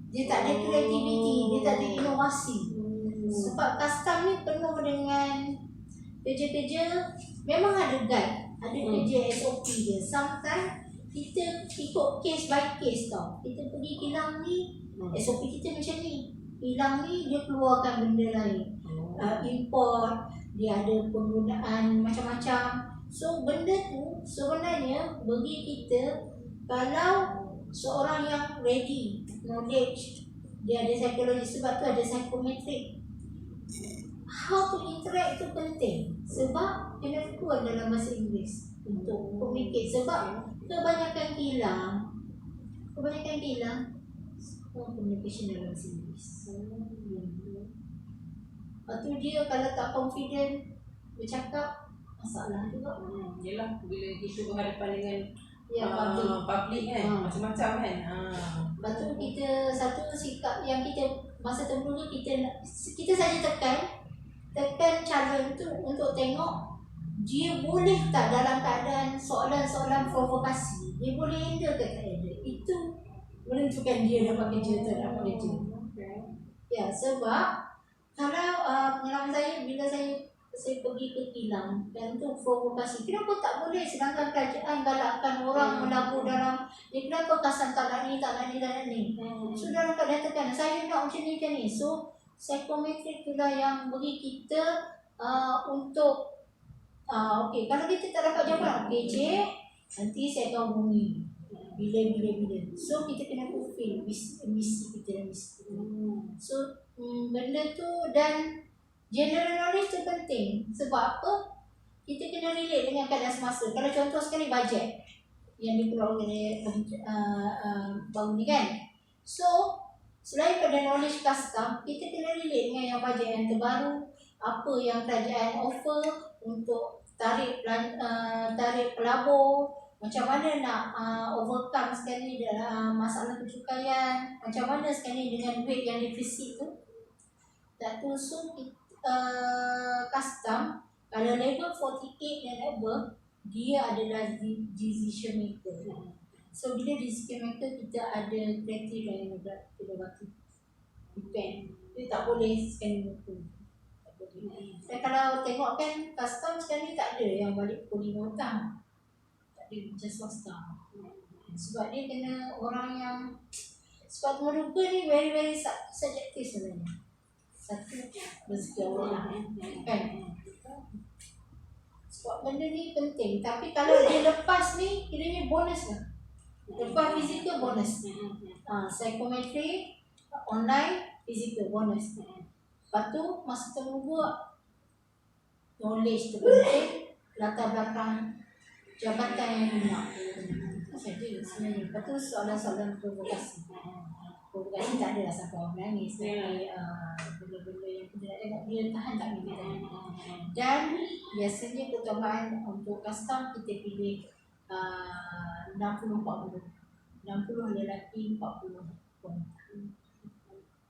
Dia tak ada kreativiti, dia tak ada inovasi. Sebab custom ni penuh dengan kerja-kerja, memang ada guide, ada kerja SOP dia. Sometimes kita ikut case by case tau. Kita pergi kilang ni, SOP kita macam ni. Kilang ni dia keluarkan benda lain. Import, dia ada penggunaan macam-macam. So benda tu sebenarnya bagi kita, kalau seorang yang ready, knowledge, dia ada psikologi, sebab tu ada psychometric. How to interact tu penting. Sebab kena kuat dalam bahasa Inggeris untuk communicate. Sebab kebanyakan kilang communication dalam bahasa Inggeris. Lepas tu dia kalau tak confident bercakap, masalah juga. Yelah, bila kita berhadapan dengan public kan, macam-macam kan. Lepas tu kita, satu sikap yang kita masa terdahulu kita saja tekan calon tu untuk tengok dia boleh tak dalam keadaan soalan-soalan provokasi, dia boleh handle ke tak handle. Itu menentukan dia dapat kerja atau tak dapat kerja. Ya, sebab kalau pengalaman saya, bila saya pergi ke kilang dan tu provokasi, kenapa tak boleh, sedangkan kerajaan galakkan orang melabur dalam ni, kenapa kasan tak nak ni. So dalam keadaan tekan, saya nak macam ni. So psychometric itulah yang bagi kita untuk okey, kalau kita tak dapat jawapan, okey cik, nanti saya akan hubungi bila. So kita kena fulfill misi kita. So benda tu, dan general knowledge tu penting. Sebab apa? Kita kena relate dengan keadaan semasa. Kalau contoh sekali bajet yang dikeluarkan oleh baru ni kan. So selain pada knowledge custom, kita kena relate dengan yang bajet yang terbaru, apa yang kerajaan offer untuk tarik pelabur, macam mana nak overcome sekali masalah kecukaian, macam mana sekali dengan duit yang defisit tu. Tak tu. So custom kalau level 48 dan above, dia adalah decision maker. So bila decision maker, kita ada kreatif yang kita batu depend. Dia tak boleh sekali buku. Dan kalau tengok kan, custom sekarang ni tak ada yang balik pukul 5 petang. Tak ada, macam swasta. Sebab dia kena orang yang, sebab merupa ni very subjektif sebenarnya. Satu rezeki Allah kan. Sebab benda ni penting. Tapi kalau dia lepas ni, kiranya bonus lah. Lepas fizikal bonus. Psychometry online, fizikal bonus. Lepas tu masa tunggu knowledge tu penting, latar belakang jabatan yang nak. Macam tu sebenarnya. Lepas tu soalan-soalan provokasi tak ada lah sampai orang menangis. Benda-benda yang kita nak tengok dia tahan tak kita tanya. Dan biasanya keutamaan untuk custom kita pilih 60-40. 60 lelaki, 40 perempuan.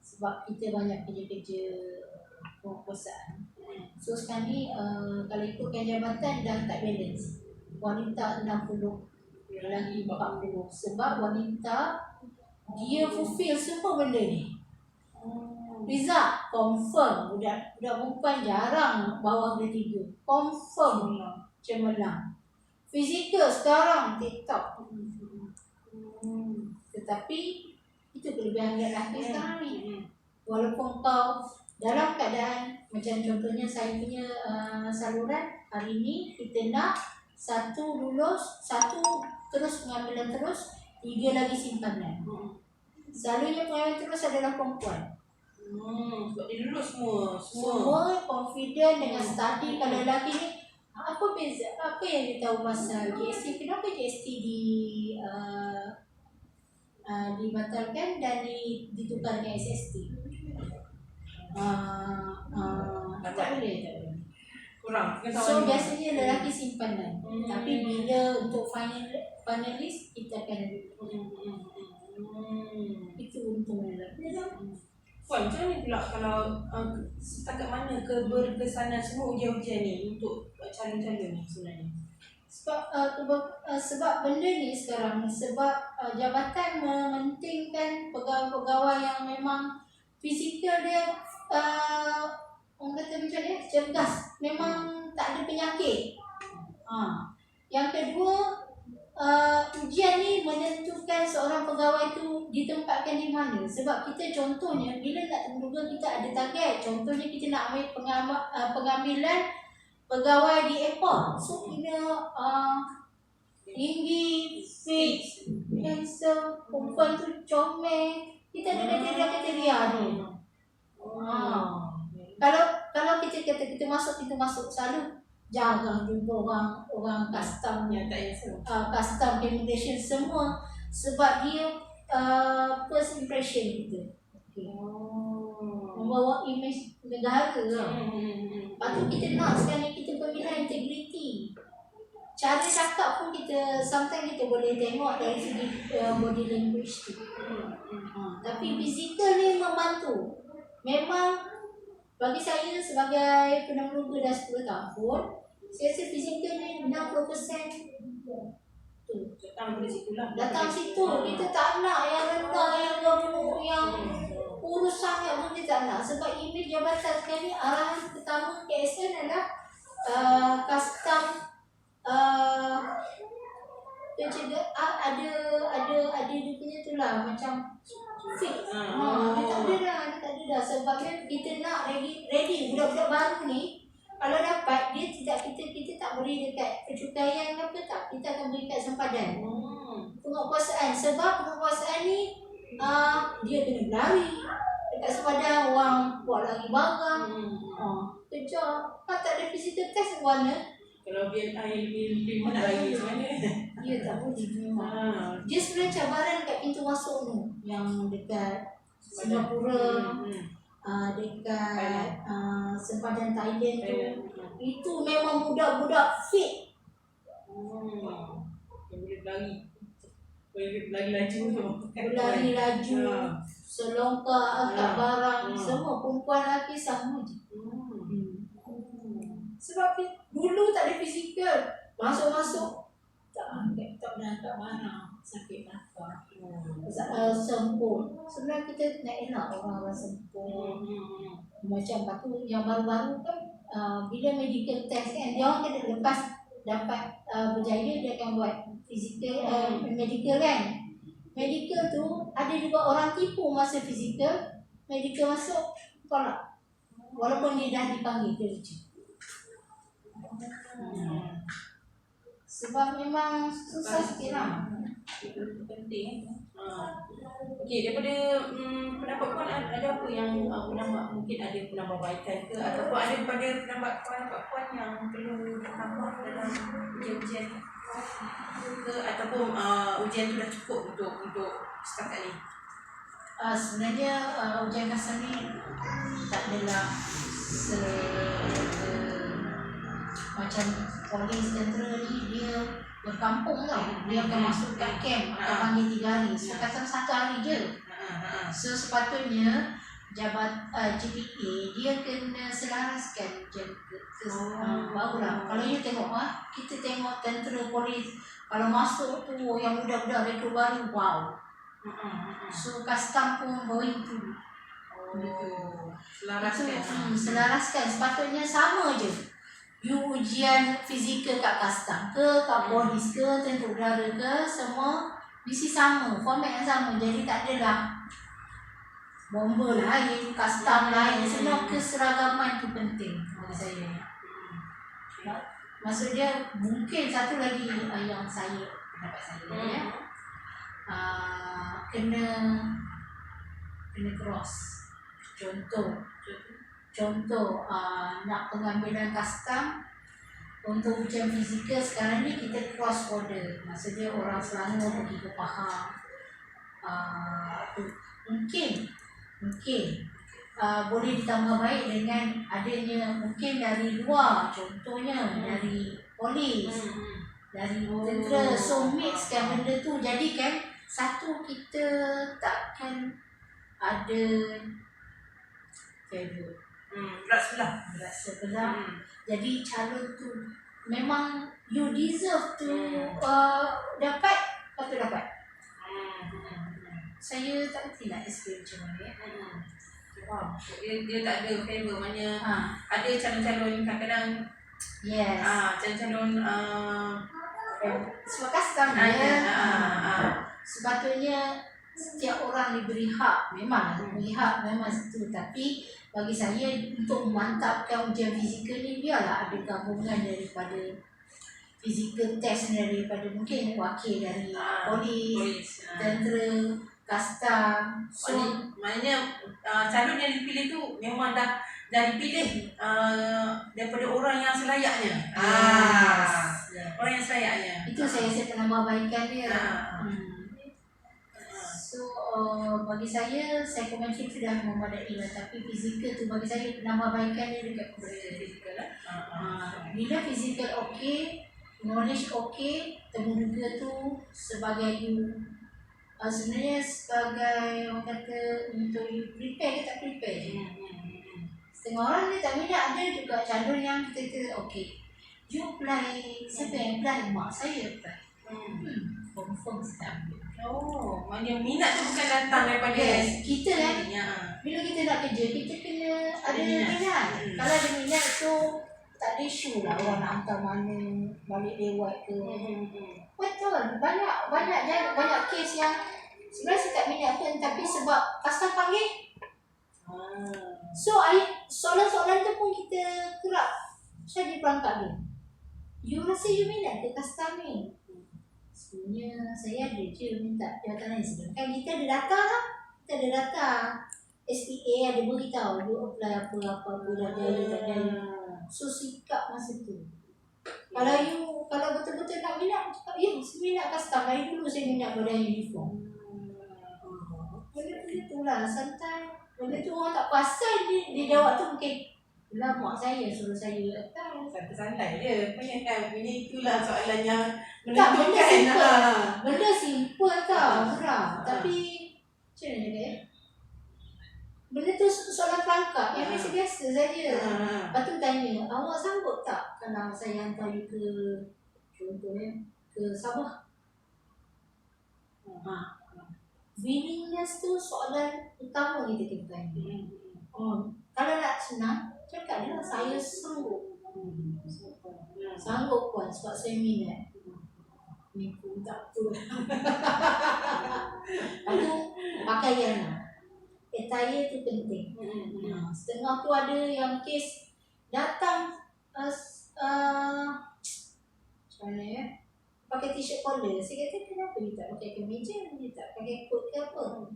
Sebab kita banyak kerja-kerja penguasaan. So sekarang ni kalau ikutkan jabatan dah tak balance. Wanita 60, lelaki 40. Sebab wanita dia fulfill semua benda ni. Result confirm. Budak perempuan jarang bawah grade 3. Confirm cemerlang. Fizikal sekarang TikTok. Tetapi itu kelebihan lelaki sekarang ni. Walaupun kau dalam keadaan macam contohnya saya punya saluran hari ni, kita nak satu lulus, satu terus pengambilan terus, 3 lagi simpanan. Selalunya pengambilan terus adalah perempuan. Sebab dia lulus semua confident dengan study. Kalau lelaki ni, apa beza? Apa yang dia tahu pasal GST? Kenapa GST dibatalkan dan ditukar dengan SST? Tak boleh. Kurang. So biasanya lelaki simpanan. Tapi bila untuk finalis, kita akan ada. Itu untung lelaki. Puan, macam mana pula kalau setakat mana keberkesanan semua ujian-ujian ni untuk calon-calon ni sebenarnya? Sebab benda ni sekarang, sebab jabatan mementingkan pegawai pegawai yang memang fizikal dia orang kata macam ni, cergas, memang tak ada penyakit. Yang kedua, ujian ni menentukan seorang pegawai tu ditempatkan di mana. Sebab kita contohnya bila nak terduga kita ada target, contohnya kita nak ambil pengambilan pegawai di airport, so kena tinggi, fit, handsome, perempuan tu comel, kita ada kriteria tu. Kalau kita kata kita masuk selalu jarang jumpa orang custom Yang tak handsome. custom immigration semua, sebab dia first impression kita. Membawa image negara lah. Lepas tu kita nak sekarang kita pemilihan integriti. Cara cakap pun kita sometimes kita boleh tengok dari segi body language tu. Tapi fizikal ni membantu. Memang bagi saya sebagai penemuga dah 10 tahun, saya rasa fizikal ni 60% tu. Datang situ. Kita tak nak yang rendah, yang gemuk, yang kurus sangat pun kita tak nak. Sebab imej jabatan sekarang ni arahan pertama KSN adalah custom dia cakap ada dia punya tu lah macam fit. Dia tak ada dah sebabnya kita nak ready budak-budak baru ni. Kalau dapat dia kita tak beri dekat pencukaian apa tak, kita akan beri dekat sempadan. Penguasaan, sebab penguasaan ni dia kena lari dekat sempadan, orang buat lari barang. Kerja kan tak ada physical test warna. Kalau biar air lebih nak lagi macam mana? Ya tak boleh memang. Dia sebenarnya cabaran dekat pintu masuk tu yang dekat Singapura, dekat sempadan Thailand tu. Itu memang budak-budak fit. Boleh berlari laju tu. Berlari laju, selongkar, angkat barang, semua perempuan lelaki sama je. Sebab dulu tak ada fizikal. Masuk tak boleh angkat barang, sakit nafas, sempur. Sebenarnya kita nak elak orang sempur. Macam batu yang baru-baru kan, bila medical test kan, dia orang kena lepas dapat berjaya dia akan buat fizikal, medical kan. Medical tu ada juga orang tipu masa fizikal, medical masuk tolak. Walaupun dia dah dipanggil kerja. Sebab memang susah sikit lah. Itu penting. Okey, daripada pendapat puan ada apa yang mungkin ada penambahbaikan ke, ataupun ada pada pendapat puan yang perlu ditambah dalam ujian-ujian ni ke, ataupun ujian tu dah cukup untuk setakat ni? Sebenarnya ujian kasar ni tak adalah macam polis tentera ni dia berkampung tau. Dia akan masuk kat camp, akan panggil 3 hari. So kasar 1 hari je. So sepatutnya GPA dia kena selaraskan jam barulah. Kalau you tengok kita tengok tentera polis kalau masuk tu yang budak-budak rekrut baru, wow. So custom pun going tu. Selaraskan. Selaraskan. Sepatutnya sama je. You ujian fizikal kat custom ke, kat polis ke, tentera udara ke, semua mesti sama, format yang sama. Jadi tak adalah bomber lain, custom lain. Semua keseragaman tu penting bagi saya. Maksud dia mungkin satu lagi yang pendapat saya kena cross. Contoh nak pengambilan custom untuk ujian fizikal sekarang ni kita cross border. Maksudnya orang Selangor pergi ke Pahang. Mungkin boleh ditambah baik dengan adanya mungkin dari luar, contohnya dari polis, dari tentera. So mixkan benda tu, jadi kan satu kita takkan ada favor. Berat sebelah. Jadi calon tu memang you deserve to dapat, patut dapat. Saya tak kerti nak explain macam mana ya. Faham. Dia tak ada favor, maknanya Ha. ada calon-calon kadang-kadang Yes. calon-calon Sebab custom dia. Sepatutnya setiap orang diberi hak, memang diberi hak memang itu, tapi bagi saya untuk memantapkan ujian fizikal ni biarlah ada gabungan daripada physical test daripada mungkin wakil dari polis, tentera, custom. So maknanya calon yang dipilih tu memang dah dipilih daripada orang yang selayaknya. Orang yang selayaknya. Itu saya penambahbaikan dia. So bagi saya psychometry itu dah memadai lah, tapi fizikal tu bagi saya penambahbaikan dia dekat fizikal lah. Bila fizikal okey, knowledge okey, temuduga tu sebagai sebenarnya sebagai orang kata untuk you prepare ke tak prepare je. Setengah orang dia tak minat, ada juga calon yang kita okey, you apply, siapa yang apply? Mak saya apply. Confirm saya ambil. Maknanya minat tu bukan datang daripada kita kan. Bila kita nak kerja, kita kena ada minat. Kalau ada minat tu tak ada isu lah orang nak hantar mana, balik lewat ke. Betul, banyak kes yang sebenarnya saya tak minat pun, tapi sebab custom panggil. So soalan-soalan tu pun kita kerap saja perangkat dia. You rasa you minat ke custom ni? Sebenarnya saya ada je minta jawatan lain, sedangkan kita ada data lah. Kita ada data. SPA ada beritahu you apply apa-apa dah jaya tak jaya. So sikap masa tu. Kalau betul-betul nak minat, cakap ya saya minat custom. Dari dulu saya minat badan uniform. Benda tu lah santai. Benda tu orang tak perasan dia jawab tu mungkin lah mak saya suruh saya datang. Santai je. Punya itulah soalan yang Tak, benda menentukan. simple. Benda simple tau, murah. Tapi macam mana dia? Benda tu soalan perangkat yang biasa-biasa saja. Lepas tu tanya, awak sanggup tak kalau saya hantar you ke, contohnya, ke Sabah? Willingness tu soalan utama kita kena tanya. Kalau nak senang, cakap dia saya sanggup. Sanggup puan sebab saya minat. Ni pun tak betul. Lalu pakaian lah. Attire tu penting. Setengah tu ada yang kes datang macam mana ya, pakai t-shirt collar. Saya kata kenapa dia tak pakai kemeja, dia tak pakai coat ke apa?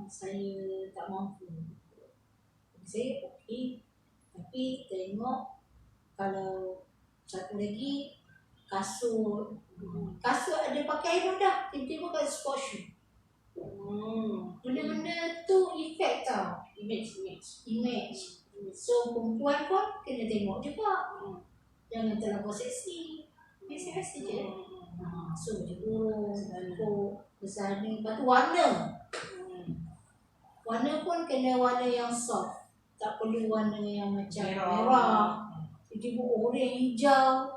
Saya tak mampu. Saya okey, tapi tengok kalau satu lagi kasut ada pakai mudah, tiba-tiba pakai sport shoe. Benda-benda tu efek tau, image. So perempuan pun kena tengok juga, jangan terlalu seksi, biasa-biasa je. So baju kurung, coat besar ni, lepas tu warna pun kena warna yang soft, tak perlu warna yang macam merah, tiba-tiba oranye, hijau,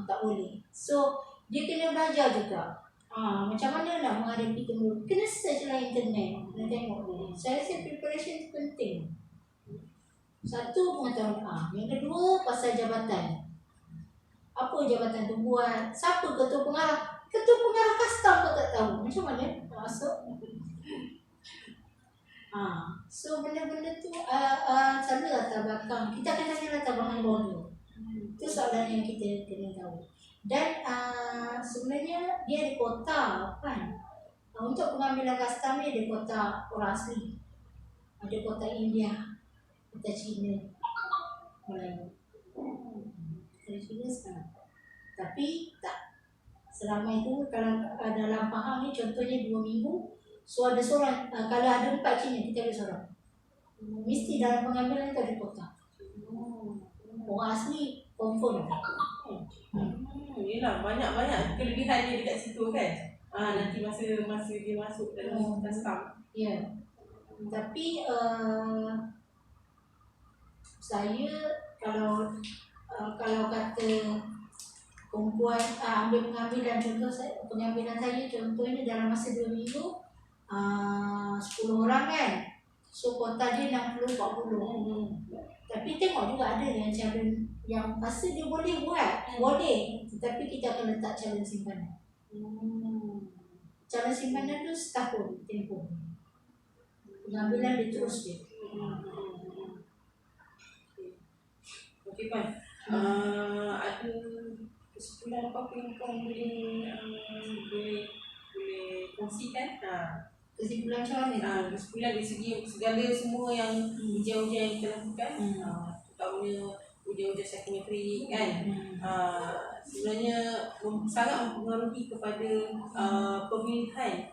tak boleh. So dia kena belajar juga macam mana nak menghadapi temu. Kena search lah internet, kena tengok dia. Saya rasa preparation tu penting. Satu, pengetahuan. Yang kedua, pasal jabatan. Apa jabatan tu buat, siapa ketua pengarah custom pun tak tahu macam mana masuk. So benda-benda tu selalu latar belakang. Kita akan tanya latar belakang baru. Itu soalan yang kita kena tahu. Dan sebenarnya dia ada kota kan. Untuk pengambilan custom ni ada kota orang asli, ada kota India, kota Cina, Melayu. Kota Cina sekarang. Tapi tak selama itu. Kalau dalam faham ni contohnya 2 minggu, so ada seorang, kalau ada 4 Cina kita ada seorang. Mesti dalam pengambilan itu ada kota. Orang asli confirm. Yelah, banyak kelebihan dia dekat situ kan. Nanti masa dia masuk dalam custom. Ya. Tapi saya kalau kata perempuan ambil pengambilan, contoh saya, pengambilan saya contohnya dalam masa 2 minggu, 10 orang kan. So kuota dia 60-40. Tapi tengok juga ada yang calon yang masa dia boleh buat, boleh. Tetapi kita akan letak calon simpanan. Calon simpanan tu setahun tempoh. Pengambilan dia terus dia. Okey Puan. Ada kesimpulan apa yang Puan boleh kongsikan? Kesimpulan macam mana? Kesimpulan dari segi segala semua yang ujian-ujian yang kita lakukan, terutamanya ujian-ujian psikometrik kan, sebenarnya sangat mempengaruhi kepada pemilihan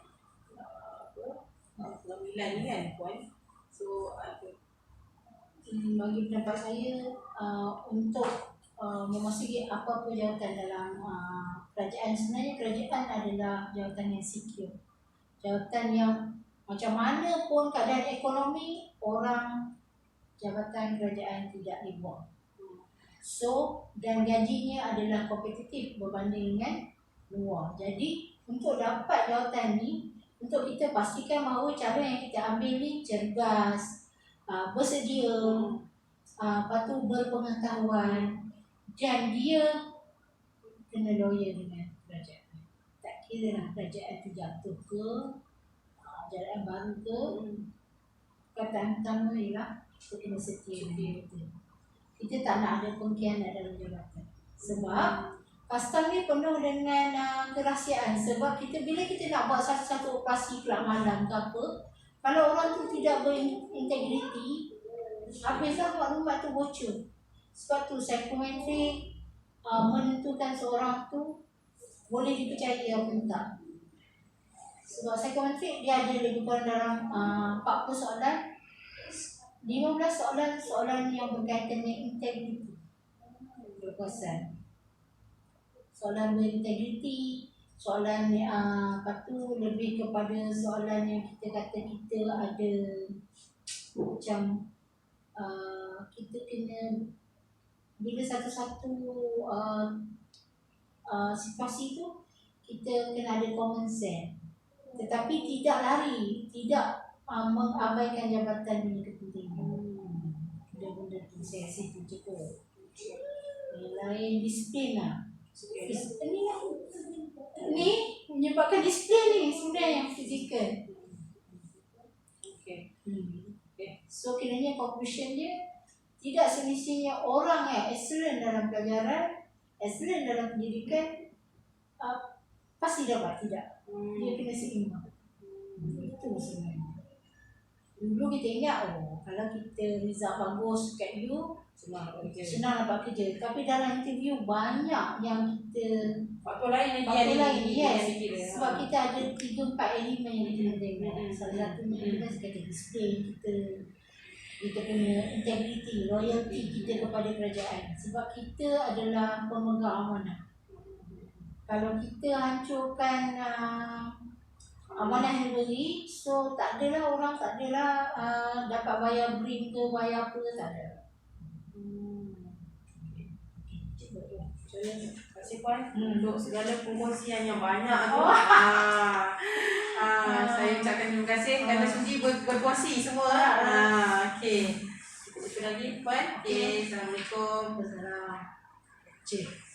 pengambilan ni kan Puan. So Bagi pendapat saya, untuk memasuki apa-apa jawatan dalam kerajaan, sebenarnya kerajaan adalah jawatan yang secure. Jawatan yang macam mana pun keadaan ekonomi, orang jabatan kerajaan tidak dibuang. So, dan gajinya adalah kompetitif berbanding dengan luar. Jadi, untuk dapat jawatan ni, untuk kita pastikan bahawa cara yang kita ambil ni cergas, bersedia, lepas tu berpengetahuan, dan dia kena loyal dengan kerajaan. Tak kira lah kerajaan tu jatuh ke, kerajaan baru ke, perkataan pertama ialah kita kena setia dengan kita. Kita tak nak ada pengkhianat dalam jabatan. Sebab custom ni penuh dengan kerahsiaan. Sebab bila kita nak buat satu operasi kelab malam ke apa, kalau orang tu tidak berintegriti, habislah maklumat tu bocor. Sebab tu psikometrik menentukan seorang tu boleh dipercayai atau tak. Sebab psikometrik dia ada lebih kurang dalam 40 soalan, 15 soalan yang berkaitan dengan integriti, kepuasan. Soalan berintegriti, soalan lepas tu lebih kepada soalan yang kita kata kita ada macam kita kena bila satu-satu situasi tu kita kena ada common sense, tetapi tidak lari, tidak mengabaikan jabatan punya kepentingan. Benda-benda tu saya rasa tu cukup. Yang lain disiplin lah. Ni menyebabkan disiplin ni sebenarnya yang fizikal. So kiranya conclusion dia, tidak semestinya orang yang excellent dalam pelajaran, excellent dalam pendidikan pasti dapat, tidak. Dia kena seimbang. Itu sebenarnya. Dulu kita ingat, kalau kita result bagus kat U, senang dapat kerja. Tapi dalam interview banyak yang kita faktor lain yes. Sebab kita ada 3-4 elemen yang kita tengok. Salah satunya kita kata disiplin kita punya integriti, loyalty kita kepada kerajaan. Sebab kita adalah pemegang amanah. Kalau kita hancurkan amanah yang diberi, so tak adalah orang dapat bayar BRIM ke, bayar apa, tak ada. Terima kasih Puan untuk segala perkongsian yang banyak tu. Saya ucapkan terima kasih kerana sudi berkongsi semua. Okey. Kita jumpa lagi Puan. Okey, Assalamualaikum. Assalamualaikum.